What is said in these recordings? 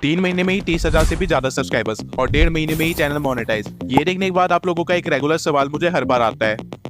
3 महीने में ही 30,000 से भी ज्यादा सब्सक्राइबर्स और 1.5 महीने में ही चैनल मोनेटाइज। ये देखने के बाद आप लोगों का एक रेगुलर सवाल मुझे हर बार आता है।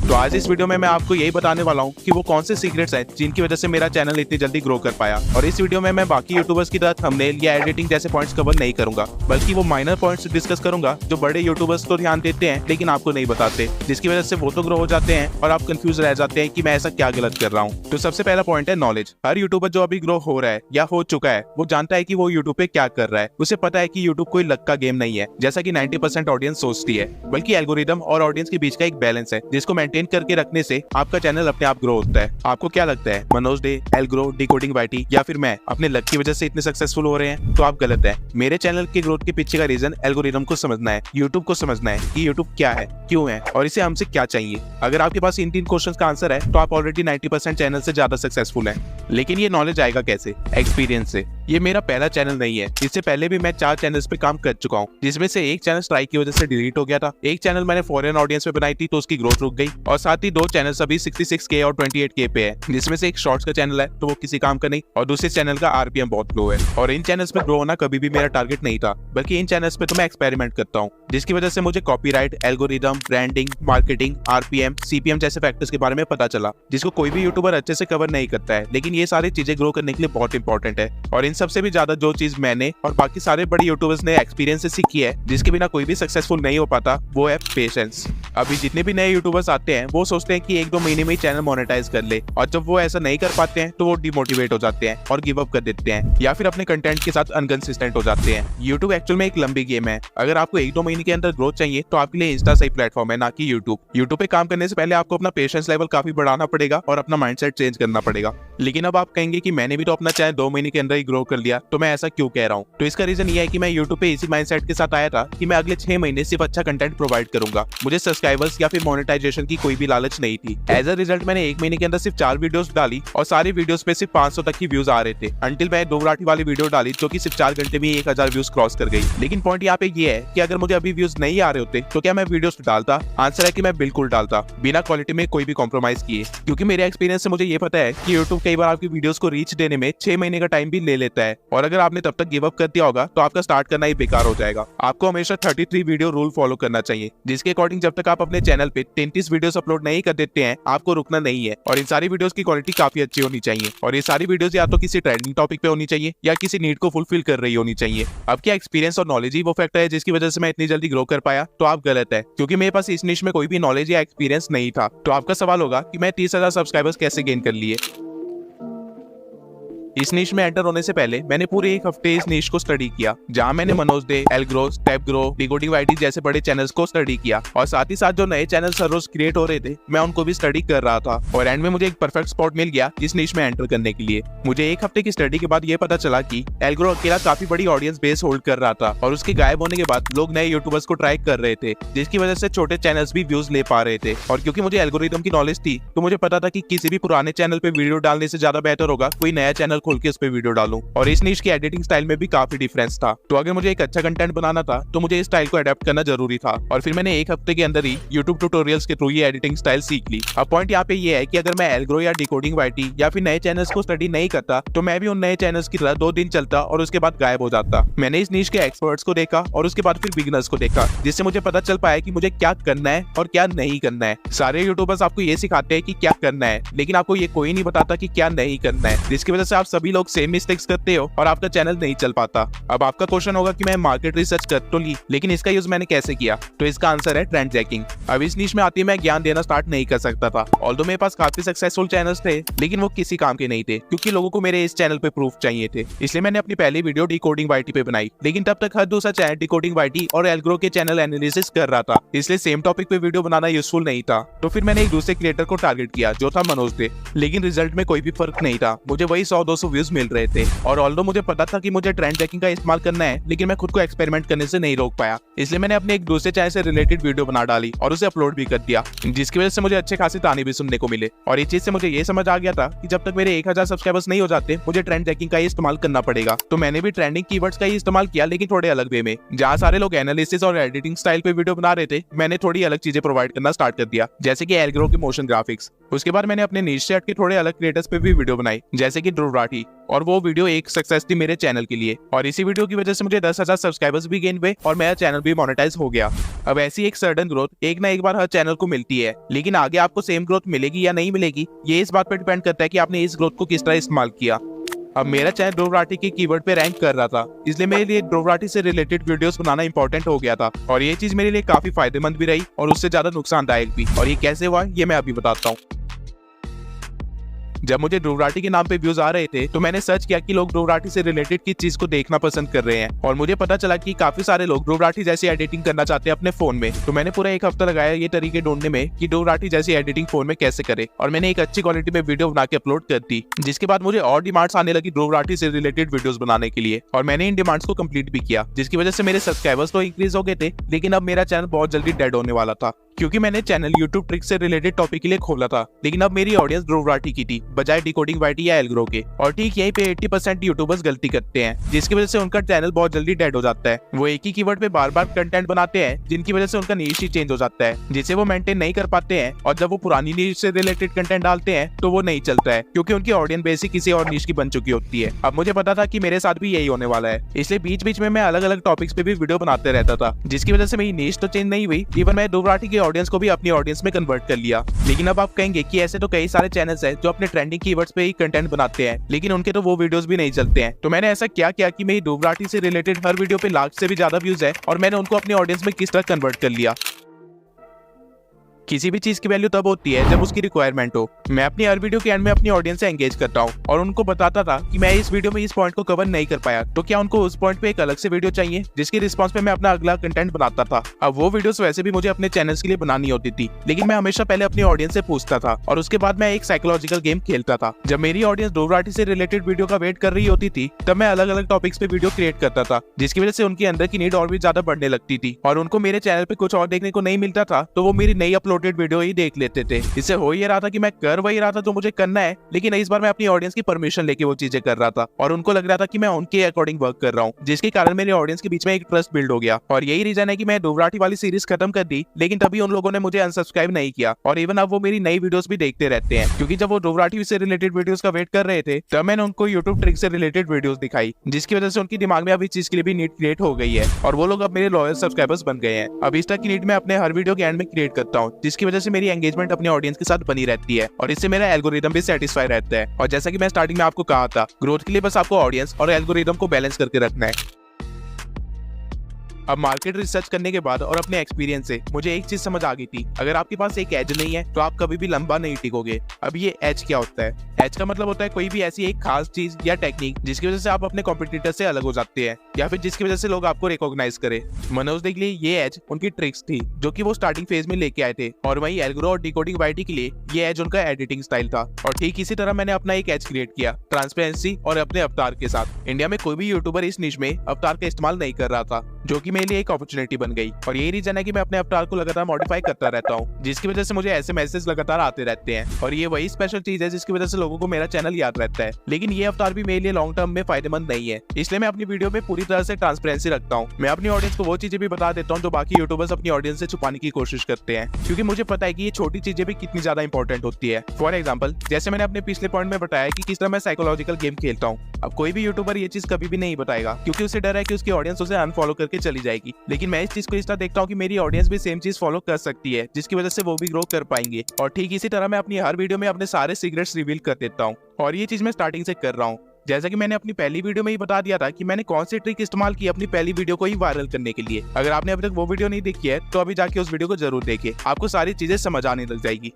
तो आज इस वीडियो में मैं आपको यही बताने वाला हूँ कि वो कौन से सीक्रेट्स हैं जिनकी वजह से मेरा चैनल इतनी जल्दी ग्रो कर पाया। और इस वीडियो में मैं बाकी यूट्यूबर्स की तरह थंबनेल या एडिटिंग जैसे पॉइंट्स कवर नहीं करूंगा, बल्कि वो माइनर पॉइंट्स डिस्कस करूंगा जो बड़े यूट्यूबर्स तो ध्यान देते हैं लेकिन आपको नहीं बताते, जिसकी वजह से वो तो ग्रो हो जाते हैं और आप कंफ्यूज रह जाते हैं कि मैं ऐसा क्या गलत कर रहा हूँ। तो सबसे पहला पॉइंट है नॉलेज। हर यूट्यूबर जो अभी ग्रो हो रहा है या हो चुका है वो जानता है कि वो यूट्यूब पे क्या कर रहा है। उसे पता है कि यूट्यूब कोई लक का गेम नहीं है जैसा कि 90% ऑडियंस सोचती है, बल्कि एल्गोरिदम और ऑडियंस के बीच का एक बैलेंस है जिसको मेंटेन करके रखने से आपका चैनल अपने आप ग्रो होता है। आपको क्या लगता है मनोज डे, एल्ग्रो, डिकोडिंग वाईटी या फिर मैं अपने लक की वजह से इतने सक्सेसफुल हो रहे हैं? तो आप गलत है। मेरे चैनल के ग्रोथ के पीछे का रीजन एल्गोरिदम को समझना है, यूट्यूब को समझना है कि यूट्यूब क्या है, क्यों है और इसे हमसे क्या चाहिए। अगर आपके पास इन 3 क्वेश्चंस का आंसर है तो आप ऑलरेडी 90% चैनल से ज्यादा सक्सेसफुल हैं। लेकिन ये नॉलेज आएगा कैसे? एक्सपीरियंस से। ये मेरा पहला चैनल नहीं है, इससे पहले भी मैं 4 चैनल्स पे काम कर चुका हूँ, जिसमें से एक चैनल स्ट्राइक की वजह से डिलीट हो गया था। एक चैनल मैंने फॉरेन ऑडियंस पे बनाई थी तो उसकी ग्रोथ रुक गई, और साथ ही 2 चैनल्स अभी 66K और 28K पे है, जिसमें से एक शॉर्ट्स का चैनल है तो वो किसी काम का नहीं, और दूसरे चैनल का आरपीएम बहुत लो है। और इन चैनल्स पे ग्रो होना कभी भी मेरा टारगेट नहीं था, बल्कि इन चैनल्स पे तो मैं एक्सपेरिमेंट करता हूँ, जिसकी वजह से मुझे copyright, algorithm, branding, marketing, RPM, CPM जैसे फैक्टर्स के बारे में पता चला, जिसको कोई भी यूट्यूबर अच्छे से कवर नहीं करता है। लेकिन ये सारी चीजें ग्रो करने के लिए बहुत इंपॉर्टेंट है। और इन सबसे भी ज्यादा जो चीज मैंने और बाकी सारे बड़े यूट्यूबर्स ने एक्सपीरियंस से सीखी है, जिसके बिना कोई भी सक्सेसफुल नहीं हो पाता, वो है पेशेंस। अभी जितने भी नए यूट्यूबर्स आते हैं वो सोचते हैं कि 1-2 महीने में ही चैनल मोनेटाइज कर ले, और जब वो ऐसा नहीं कर पाते हैं तो वो डिमोटिवेट हो जाते हैं और गिव अप कर देते हैं, या फिर अपने कंटेंट के साथ अनकंसिस्टेंट हो जाते हैं। यूट्यूब एक्चुअल में एक लंबी गेम है। अगर आपको 1-2 महीने के अंदर ग्रोथ चाहिए तो आपके लिए इंस्टा सही प्लेटफॉर्म है, ना कि यूट्यूब। यूट्यूब पे काम करने से पहले आपको अपना पेशेंस लेवल काफी बढ़ाना पड़ेगा और अपना माइंडसेट चेंज करना पड़ेगा। लेकिन अब आप कहेंगे कि मैंने भी तो अपना चैनल 2 महीने के अंदर ही ग्रो कर लिया, तो मैं ऐसा क्यों कह रहा हूँ? तो इसका रीजन ये है कि मैं यूट्यूब पे इसी माइंडसेट के साथ आया था कि मैं अगले 6 महीने सिर्फ अच्छा कंटेंट प्रोवाइड करूंगा। मुझे सब्सक्राइबर्स या फिर मोनेटाइजेशन की कोई भी लालच नहीं थी। एज अ रिजल्ट मैंने 1 महीने के अंदर सिर्फ 4 वीडियोस डाली और सारी वीडियोस पे सिर्फ 500 तक की व्यूज आ रहे थे, अंटिल मैं 2 राठी वाली वीडियो डाली जो कि सिर्फ 4 घंटे में 1000 व्यूज क्रॉस कर गई। लेकिन पॉइंट यहाँ पे ये है कि अगर मुझे अभी व्यूज नहीं आ रहे होते तो क्या मैं वीडियोस डालता? आंसर है कि मैं बिल्कुल डालता, बिना क्वालिटी में कोई भी कॉम्प्रोमाइज किए, क्योंकि मेरे एक्सपीरियंस से मुझे ये पता है कि यूट्यूब कई बार आपकी वीडियोस को रीच देने में 6 महीने का टाइम भी ले लेता है, और अगर आपने तब तक गिव अप कर दिया होगा तो आपका स्टार्ट करना ही बेकार हो जाएगा। आपको हमेशा 33 वीडियो रूल फॉलो करना चाहिए, जिसके अकॉर्डिंग जब तक आप अपने चैनल पे 33 वीडियोस अपलोड नहीं कर देते हैं आपको रुकना नहीं है, और इन सारी वीडियोस की क्वालिटी काफी अच्छी होनी चाहिए, और ये सारी वीडियोस या तो किसी ट्रेंडिंग टॉपिक पे होनी चाहिए या किसी नीड को फुलफिल कर रही होनी चाहिए। अब क्या एक्सपीरियंस और नॉलेज ही वो फैक्टर है जिसकी वजह से मैं इतनी जल्दी ग्रो कर पाया? तो आप गलत है, क्योंकि मेरे पास इस निश में कोई भी नॉलेज या एक्सपीरियंस नहीं था। तो आपका सवाल होगा कि मैं 30,000 सब्सक्राइबर्स कैसे गेन कर लिए? इस नीश में एंटर होने से पहले मैंने पूरे 1 हफ्ते इस नीश को स्टडी किया, जहां मैंने मनोज डे, एल्ग्रो, स्टेप ग्रो, डिकोडिंग वाईटी जैसे बड़े चैनल्स को स्टडी किया, और साथ ही साथ जो नए चैनल्स हर रोज क्रिएट हो रहे थे मैं उनको भी स्टडी कर रहा था। और एंड में मुझे एक परफेक्ट स्पॉट मिल गया इस नीश में एंटर करने के लिए। मुझे 1 हफ्ते की स्टडी के बाद ये पता चला कि एल्ग्रो अकेला काफी बड़ी ऑडियंस बेस होल्ड कर रहा था, और उसके गायब होने के बाद लोग नए यूट्यूबर्स को ट्राई कर रहे थे, जिसकी वजह से छोटे चैनल्स भी व्यूज ले पा रहे थे। और क्योंकि मुझे एल्गोरिदम की नॉलेज थी तो मुझे पता था कि किसी भी पुराने चैनल पे वीडियो डालने से ज्यादा बेहतर होगा कोई नया चैनल खोल के उस पे वीडियो डालूं। और इस नीश की एडिटिंग स्टाइल में भी काफी डिफरेंस था, तो अगर मुझे एक अच्छा कंटेंट बनाना था तो मुझे इस स्टाइल को अडेप्ट करना जरूरी था। और फिर मैंने 1 हफ्ते के अंदर ही यूट्यूब ट्यूटोरियल्स के थ्रू ये एडिटिंग स्टाइल सीख ली। अब पॉइंट यहाँ पे ये है कि अगर मैं एल्ग्रो या डिकोडिंग वाईटी या फिर नए चैनल्स को स्टडी नहीं करता तो मैं भी उन नए चैनल्स की तरह 2 दिन चलता और उसके बाद गायब हो जाता। मैंने इस नीश के एक्सपर्ट्स को देखा और उसके बाद फिर बिगिनर्स को देखा, जिससे मुझे पता चल पाया कि मुझे क्या करना है और क्या नहीं करना है। सारे यूट्यूबर्स आपको ये सिखाते हैं कि क्या करना है, लेकिन आपको ये कोई नहीं बताता कि क्या नहीं करना है, जिसकी वजह से आप सभी लोग सेम मिस्टेक्स करते हो और आपका चैनल नहीं चल पाता। अब आपका क्वेश्चन होगा कि मैं मार्केट रिसर्च कर तो ली, लेकिन इसका यूज मैंने कैसे किया? तो इसका आंसर है ट्रेंड चेकिंग। अब इस नीश में आती मैं ज्ञान देना स्टार्ट नहीं कर सकता था, ऑल्दो मेरे पास काफी सक्सेसफुल चैनल्स थे, लेकिन वो किसी काम के नहीं थे, क्योंकि लोगों को मेरे इस चैनल पे प्रूफ चाहिए थे। इसलिए मैंने अपनी पहली वीडियो डिकोडिंग वाईटी पे बनाई, लेकिन तब तक हर दूसरा चैनल डिकोडिंग वाईटी और एल्ग्रो के चैनल एनालिसिस कर रहा था, इसलिए सेम टॉपिक पे वीडियो बनाना यूजफुल नहीं था। तो फिर मैंने एक दूसरे क्रिएटर को टारगेट किया जो था मनोज डे, लेकिन रिजल्ट में कोई भी फर्क नहीं था। मुझे वही 100-200 व्यूज मिल रहे थे, और ऑल्दो मुझे पता था कि मुझे ट्रेंड चेकिंग का इस्तेमाल करना है, लेकिन मैं खुद को एक्सपेरिमेंट करने से नहीं रोक पाया। इसलिए मैंने अपने एक दूसरे चैनल से रिलेटेड वीडियो बना डाली और उसे अपलोड भी कर दिया, जिसकी वजह से मुझे अच्छे खासे ताने भी सुनने को मिले। और इस चीज से मुझे ये समझ आ गया था कि जब तक मेरे 1000 सब्सक्राइबर्स नहीं हो जाते मुझे ट्रेंड चेकिंग का ही इस्तेमाल करना पड़ेगा। तो मैंने भी ट्रेंडिंग कीवर्ड्स का ही इस्तेमाल किया, लेकिन थोड़े अलग वे में। जहाँ सारे लोग एनालिसिस और एडिटिंग स्टाइल पे वीडियो बना रहे थे, मैंने थोड़ी अलग चीजें प्रोवाइड करना स्टार्ट कर दिया, जैसे कि एल्ग्रो के मोशन ग्राफिक्स। उसके बाद मैंने अपने नीश से हटके थोड़े अलग क्रिएटर्स पे भी वीडियो बनाई, जैसे कि ध्रुव राठी। राठी, और वो वीडियो एक सक्सेस थी मेरे चैनल के लिए। और इसी वीडियो की वजह से मुझे 10,000 सब्सक्राइबर्स भी गेन हुए और मेरा चैनल भी मोनेटाइज हो गया। अब ऐसी एक सडन ग्रोथ एक ना एक बार हर चैनल को मिलती है, लेकिन आगे आपको सेम ग्रोथ मिलेगी या नहीं मिलेगी, ये इस बात पर डिपेंड करता है कि आपने इस ग्रोथ को किस तरह इस्तेमाल किया। अब मेरा चैनल ध्रुव राठी के कीवर्ड पे रैंक कर रहा था, इसलिए मेरे लिए ध्रुव राठी से रिलेटेड वीडियोस बनाना इंपॉर्टेंट हो गया था। और ये चीज मेरे लिए काफी फायदेमंद भी रही और उससे ज्यादा नुकसानदायक भी। और ये कैसे हुआ ये मैं अभी बताता हूँ। जब मुझे ध्रुव राठी के नाम पे व्यूज आ रहे थे तो मैंने सर्च किया कि लोग ध्रुव राठी से रिलेटेड किस चीज को देखना पसंद कर रहे हैं, और मुझे पता चला कि काफी सारे लोग ध्रुव राठी जैसी एडिटिंग करना चाहते हैं अपने फोन में। तो मैंने पूरा एक हफ्ता लगाया ये तरीके ढूंढने में कि ध्रुव राठी जैसी एडिटिंग फोन में कैसे करे, और मैंने एक अच्छी क्वालिटी में वीडियो बना के अपलोड कर दी, जिसके बाद मुझे और डिमांड्स आने लगी ध्रुव राठी से रिलेटेड वीडियोस बनाने के लिए, और मैंने इन डिमांड्स को कंप्लीट भी किया, जिसकी वजह से मेरे सब्सक्राइबर्स तो इंक्रीज हो गए थे, लेकिन अब मेरा चैनल बहुत जल्दी डेड होने वाला था, क्योंकि मैंने चैनल यूट्यूब ट्रिक से रिलेटेड टॉपिक के लिए खोला था। लेकिन अब मेरी ऑडियंस ध्रुव राठी की थी बजाय डिकोडिंग वाईटी या एल्ग्रो के। और ठीक यहीं पे 80% यूट्यूबर्स गलती करते हैं, जिसकी वजह से उनका चैनल बहुत जल्दी डेड हो जाता है। वो एक ही कीवर्ड पे बार बार कंटेंट बनाते हैं, जिनकी वजह से उनका नीश ही चेंज हो जाता है, जिसे वो मेंटेन नहीं कर पाते हैं। और जब वो पुरानी नीश से रिलेटेड कंटेंट डालते हैं तो वो नहीं चलता है, क्योंकि उनकी ऑडियंस बेस ही किसी और नीश की बन चुकी होती है। अब मुझे पता था कि मेरे साथ भी यही होने वाला है, इसलिए बीच बीच में मैं अलग अलग टॉपिक्स पे भी वीडियो बनाते रहता था, जिसकी वजह से मेरी नीश तो चेंज नहीं हुई, इवन मैं ध्रुव राठी की ऑडियंस को भी अपनी ऑडियंस में कन्वर्ट कर लिया। लेकिन अब आप कहेंगे कि ऐसे तो कई सारे चैनल्स हैं जो अपने ट्रेंडिंग कीवर्ड्स पे ही कंटेंट बनाते हैं, लेकिन उनके तो वो वीडियोस भी नहीं चलते हैं। तो मैंने ऐसा क्या किया कि मेरी ध्रुव राठी से रिलेटेड हर वीडियो पे लाख से भी ज्यादा व्यूज है, और मैंने उनको अपनी ऑडियंस में किस तरह कन्वर्ट कर लिया। किसी भी चीज की वैल्यू तब होती है जब उसकी रिक्वायरमेंट हो। मैं अपनी हर वीडियो के एंड में अपनी ऑडियंस से एंगेज करता हूँ और उनको बताता था कि मैं इस वीडियो में इस पॉइंट को कवर नहीं कर पाया, तो क्या उनको उस पॉइंट पे एक अलग से वीडियो चाहिए, जिसकी रिस्पॉन्स पे मैं अपना अगला कंटेंट बनाता था। अब वो वीडियोस वैसे भी मुझे अपने चैनल्स के लिए बनानी होती थी, लेकिन मैं हमेशा पहले अपनी ऑडियंस से पूछता था और उसके बाद मैं एक साइकोलॉजिकल गेम खेलता था। जब मेरी ऑडियंस ध्रुव राठी से रिलेटेड वीडियो का वेट कर रही होती थी, तब मैं अलग अलग टॉपिक्स पे वीडियो क्रिएट करता था, जिसकी वजह से उनके अंदर की नीड और भी ज्यादा बढ़ने लगती थी, और उनको मेरे चैनल पे कुछ और देखने को नहीं मिलता था, तो वो मेरी नई अपलोडेड वीडियो ही देख लेते थे। इससे हो ये रहा था कि मैं कर वही रहा था जो मुझे करना है, लेकिन इस बार मैं अपनी ऑडियंस की परमिशन लेके वो चीजें कर रहा था, और उनको लग रहा था कि मैं उनके अकॉर्डिंग वर्क कर रहा हूँ, जिसके कारण मेरे ऑडियंस के बीच में एक ट्रस्ट बिल्ड हो गया। और यही रीजन है कि मैं ध्रुव राठी वाली सीरीज खत्म कर दी, लेकिन तभी उन लोगों ने मुझे अनसब्सक्राइब नहीं किया, और इवन अब वो मेरी नई वीडियोस भी देखते रहते हैं, क्योंकि जब वो ध्रुव राठी से रिलेटेड वीडियोस का वेट कर रहे थे, तब मैंने उनको यूट्यूब ट्रिक से रिलेटेड वीडियोस दिखाई, जिसकी वजह से उनकी दिमाग में अब इस चीज के लिए भी नीड क्रिएट हो गई है, और वो लोग अब मेरे लॉयल सब्सक्राइबर्स बन गए हैं। अब इस तरह की नीड मैं अपने हर वीडियो के एंड में क्रिएट करता हूँ, जिसकी वजह से मेरी एंगेजमेंट अपने ऑडियंस के साथ बनी रहती है, और इससे मेरा एल्गोरिदम भी सेटिस्फाई रहता है। और जैसा कि मैं स्टार्टिंग में आपको कहा था, ग्रोथ के लिए बस आपको ऑडियंस और एल्गोरिदम को बैलेंस करके रखना है। अब मार्केट रिसर्च करने के बाद और अपने एक्सपीरियंस से मुझे एक चीज समझ आ गई थी, अगर आपके पास एक एज नहीं है तो आप कभी भी लंबा नहीं टिकोगे। अब ये एज क्या होता है? एज का मतलब होता है कोई भी ऐसी एक खास चीज या टेक्निक जिसकी वजह से आप अपने कॉम्पिटिटर से अलग हो जाते हैं, या फिर जिसकी वजह से लोग आपको रिकॉग्नाइज करे। मनोज के लिए ये एज उनकी ट्रिक्स थी जो कि वो स्टार्टिंग फेज में लेके आए थे, और वहीं एल्गोरो और डिकोडिंग वाईटी के लिए ये एज उनका एडिटिंग स्टाइल था। और ठीक इसी तरह मैंने अपना एक एज क्रिएट किया, ट्रांसपेरेंसी और अपने अवतार के साथ। इंडिया में कोई भी यूट्यूबर इस निश में अवतार का इस्तेमाल नहीं कर रहा था, जो कि मेरे लिए एक अपॉर्चुनिटी बन गई। और यही रीजन है कि मैं अपने अवतार को लगातार मॉडिफाई करता रहता हूँ, जिसकी वजह से मुझे ऐसे मैसेज लगातार आते रहते हैं, और ये वही स्पेशल चीज है जिसकी वजह से लोगों को मेरा चैनल याद रहता है। लेकिन ये अवतार भी मेरे लिए लॉन्ग टर्म में फायदेमंद नहीं है, इसलिए मैं अपनी वीडियो में पूरी तरह से ट्रांसपेरेंसी रखता हूँ। मैं अपनी ऑडियंस को वो चीजें भी बता देता हूँ जो बाकी यूट्यूबर्स अपनी ऑडियंस से छुपाने की कोशिश करते हैं, क्योंकि मुझे पता है कि ये छोटी चीजें भी कितनी ज्यादा इंपॉर्टेंट होती है। फॉर एग्जाम्पल, जैसे मैंने अपने पिछले पॉइंट में बताया कि किस तरह मैं साइकोलॉजिकल गेम खेलता हूँ। अब कोई भी यूट्यूबर ये चीज कभी भी नहीं बताएगा, क्योंकि उसे डर है कि उसकी ऑडियंस उसे अनफॉलो करके चली जाएगी। लेकिन मैं इस चीज को इस तरह देखता हूँ कि मेरी ऑडियंस भी सेम चीज फॉलो कर सकती है, जिसकी वजह से वो भी ग्रो कर पाएंगे। और ठीक इसी तरह मैं अपनी हर वीडियो में अपने सारे सीक्रेट्स रिवील कर देता हूँ, और ये चीज मैं स्टार्टिंग से कर रहा हूँ। जैसा कि मैंने अपनी पहली वीडियो में ही बता दिया था कि मैंने कौन सी ट्रिक इस्तेमाल की अपनी पहली वीडियो को ही वायरल करने के लिए। अगर आपने अभी तक वो वीडियो नहीं देखी है तो अभी जाके उस वीडियो को जरूर देखिए, आपको सारी चीजें समझ आने लग जाएगी।